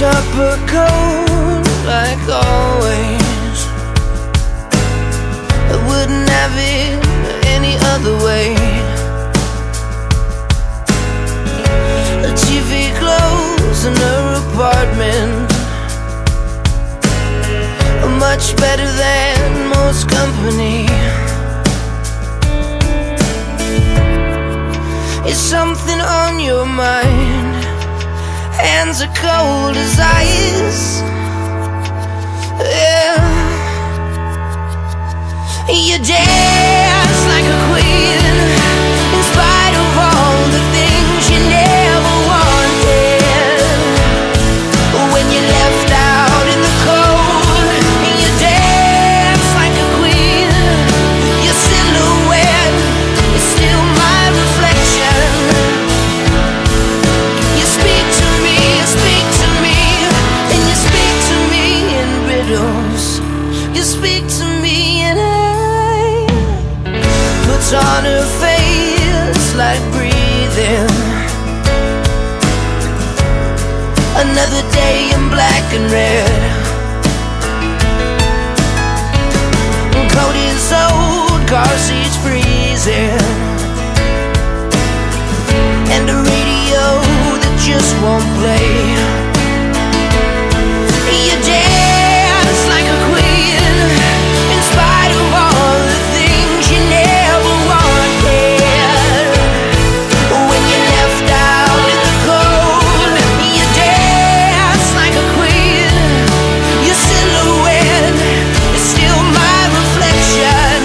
Supper cold like always. I wouldn't have it any other way. The TV closed in her apartment, much better than most company. Is something on your mind? Hands are cold as ice. Yeah. You dance like a queen, in spite of all the things you never wanted. When you're left out in the cold, you dance like a queen. Your silhouette is still my reflection. You speak to me, and you speak to me in riddles. You speak to me and I puts on her face like breathing. Another day in black and red. Coat is old, car seats freezing, and a radio that just won't play. You dance like a queen, in spite of all the things you never wanted. When you're left out in the cold, you dance like a queen. Your silhouette is still my reflection.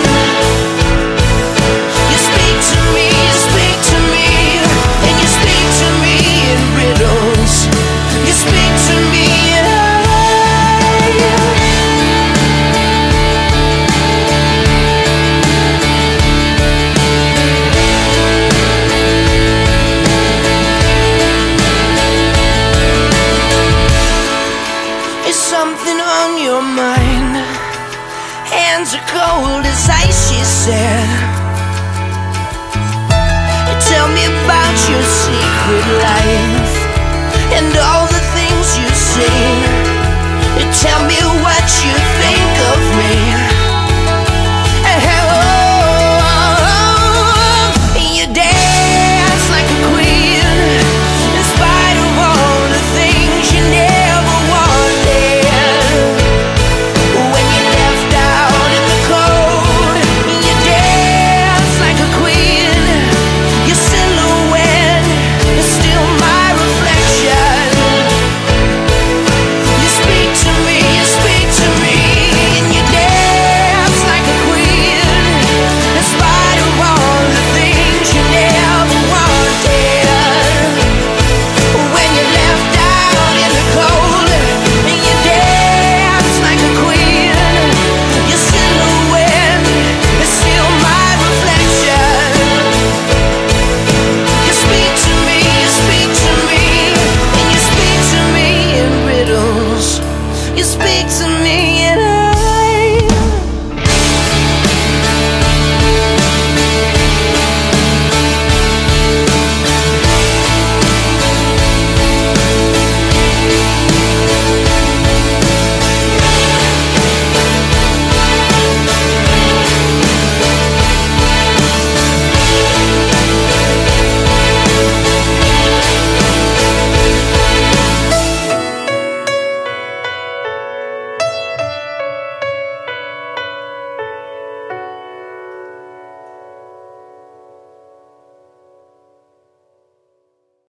You speak to me, and you speak to me in riddles. You speak to me and something on your mind. Hands are cold as ice, she said. Tell me about your secret life and all